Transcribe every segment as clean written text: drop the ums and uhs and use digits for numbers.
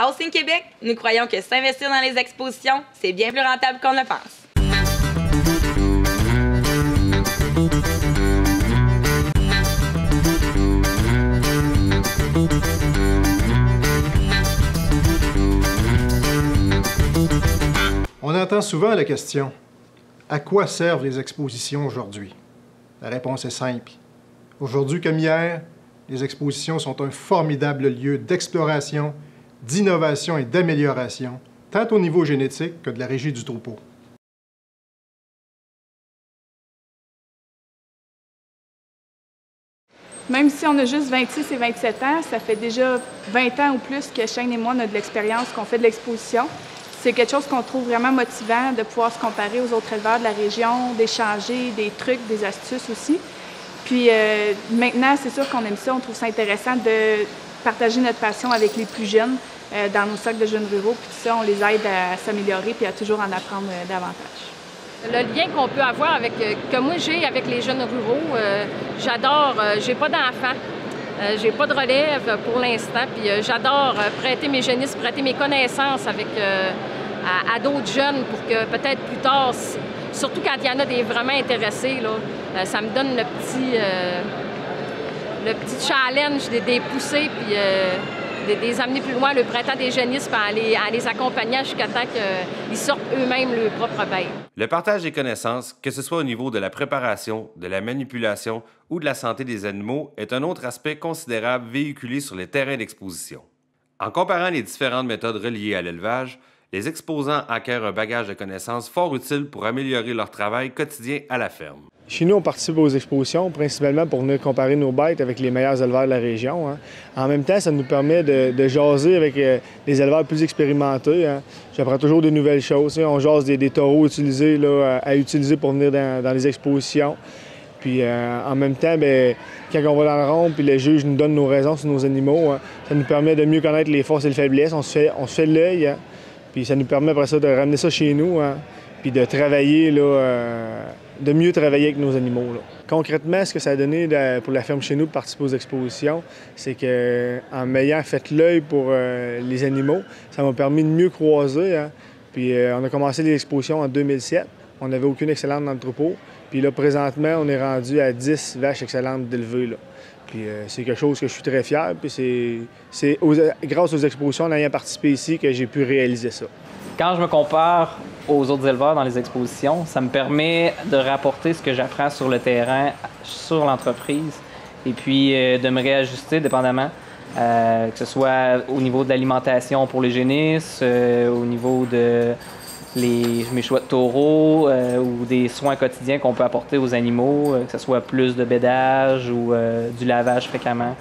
Housing Québec, nous croyons que s'investir dans les expositions, c'est bien plus rentable qu'on ne le pense. On entend souvent la question « À quoi servent les expositions aujourd'hui? » La réponse est simple. Aujourd'hui comme hier, les expositions sont un formidable lieu d'exploration, d'innovation et d'amélioration, tant au niveau génétique que de la régie du troupeau. Même si on a juste 26 et 27 ans, ça fait déjà 20 ans ou plus que Shane et moi, on a de l'expérience, qu'on fait de l'exposition. C'est quelque chose qu'on trouve vraiment motivant de pouvoir se comparer aux autres éleveurs de la région, d'échanger des trucs, des astuces aussi. Puis maintenant, c'est sûr qu'on aime ça, on trouve ça intéressant de partager notre passion avec les plus jeunes dans nos cercles de jeunes ruraux. Puis tout ça, on les aide à s'améliorer puis à toujours en apprendre davantage. Le lien qu'on peut avoir avec, que moi j'ai avec les jeunes ruraux, j'adore, j'ai pas d'enfants, j'ai pas de relève pour l'instant, puis j'adore prêter mes génisses, prêter mes connaissances avec, à d'autres jeunes pour que peut-être plus tard, surtout quand il y en a des vraiment intéressés, là, ça me donne le petit challenge de les pousser, puis de les amener plus loin, le printemps des génisses, puis en les accompagnant jusqu'à temps qu'ils sortent eux-mêmes leur propre bête. Le partage des connaissances, que ce soit au niveau de la préparation, de la manipulation ou de la santé des animaux, est un autre aspect considérable véhiculé sur les terrains d'exposition. En comparant les différentes méthodes reliées à l'élevage, les exposants acquièrent un bagage de connaissances fort utile pour améliorer leur travail quotidien à la ferme. Chez nous, on participe aux expositions principalement pour venir comparer nos bêtes avec les meilleurs éleveurs de la région. En même temps, ça nous permet de jaser avec les éleveurs plus expérimentés. J'apprends toujours de nouvelles choses. On jase des taureaux utilisés là, à utiliser pour venir dans les expositions. Puis en même temps, bien, quand on va dans le rond puis le juge nous donne nos raisons sur nos animaux, ça nous permet de mieux connaître les forces et les faiblesses. On se fait l'œil. Puis ça nous permet après ça de ramener ça chez nous, puis de travailler, là, de mieux travailler avec nos animaux. Là. Concrètement, ce que ça a donné pour la ferme chez nous de participer aux expositions, c'est qu'en m'ayant fait l'œil pour les animaux, ça m'a permis de mieux croiser. Puis on a commencé les expositions en 2007. On n'avait aucune excellente dans le troupeau. Puis là, présentement, on est rendu à 10 vaches excellentes d'élevées, là. Puis c'est quelque chose que je suis très fier. Puis c'est grâce aux expositions, en ayant participé ici, que j'ai pu réaliser ça. Quand je me compare aux autres éleveurs dans les expositions, ça me permet de rapporter ce que j'apprends sur le terrain, sur l'entreprise, et puis de me réajuster dépendamment, que ce soit au niveau de l'alimentation pour les génisses, au niveau de mes choix de taureaux ou des soins quotidiens qu'on peut apporter aux animaux, que ce soit plus de bédage ou du lavage fréquemment.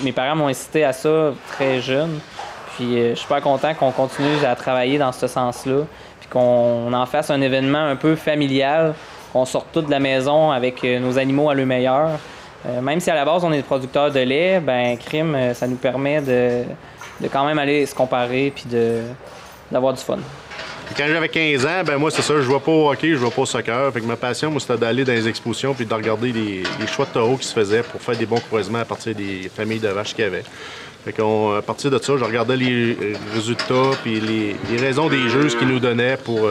Mes parents m'ont incité à ça très jeune, puis je suis super content qu'on continue à travailler dans ce sens-là, puis qu'on en fasse un événement un peu familial, qu'on sorte tous de la maison avec nos animaux à leur meilleur. Même si à la base on est producteurs de lait, ben crime, ça nous permet de quand même aller se comparer puis d'avoir du fun. Quand j'avais 15 ans, ben moi, c'est ça, je jouais pas au hockey, je jouais pas au soccer. Fait que ma passion, moi, c'était d'aller dans les expositions puis de regarder les choix de taureaux qui se faisaient pour faire des bons croisements à partir des familles de vaches qu'il y avait. Fait qu'à partir de ça, je regardais les résultats puis les raisons des juges qu'ils nous donnaient pour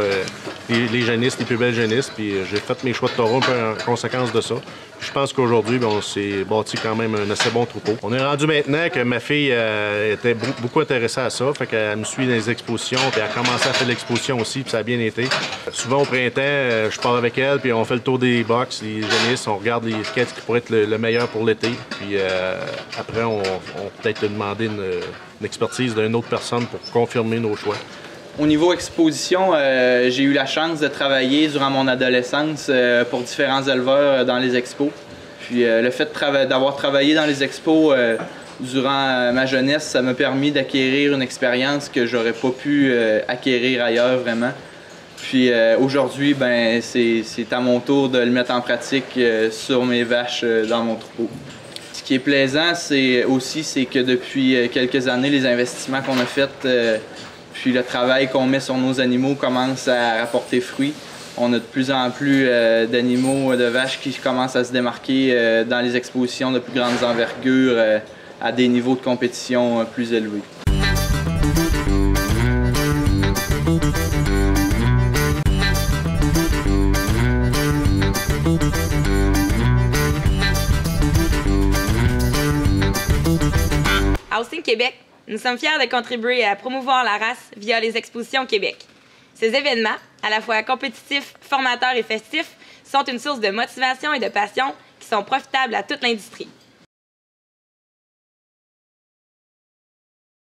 les génisses, les plus belles génisses. Puis j'ai fait mes choix de taureaux un peu en conséquence de ça. Puis je pense qu'aujourd'hui, on s'est bâti quand même un assez bon troupeau. On est rendu maintenant que ma fille était beaucoup intéressée à ça. Fait qu'elle me suit dans les expositions, puis elle a commencé à faire l'exposition aussi, puis ça a bien été. Souvent au printemps, je pars avec elle, puis on fait le tour des box, les génisses, on regarde ce qui pourrait être le meilleur pour l'été. Puis après, on peut-être demander une expertise d'une autre personne pour confirmer nos choix. Au niveau exposition, j'ai eu la chance de travailler durant mon adolescence pour différents éleveurs dans les expos. Puis le fait d'avoir travaillé dans les expos durant ma jeunesse, ça m'a permis d'acquérir une expérience que j'aurais pas pu acquérir ailleurs vraiment. Puis aujourd'hui, ben, c'est à mon tour de le mettre en pratique sur mes vaches dans mon troupeau. Ce qui est plaisant, c'est que depuis quelques années, les investissements qu'on a faits, puis le travail qu'on met sur nos animaux commence à rapporter fruit. On a de plus en plus d'animaux, de vaches qui commencent à se démarquer dans les expositions de plus grandes envergures à des niveaux de compétition plus élevés. Québec, nous sommes fiers de contribuer à promouvoir la race via les expositions Québec. Ces événements, à la fois compétitifs, formateurs et festifs, sont une source de motivation et de passion qui sont profitables à toute l'industrie.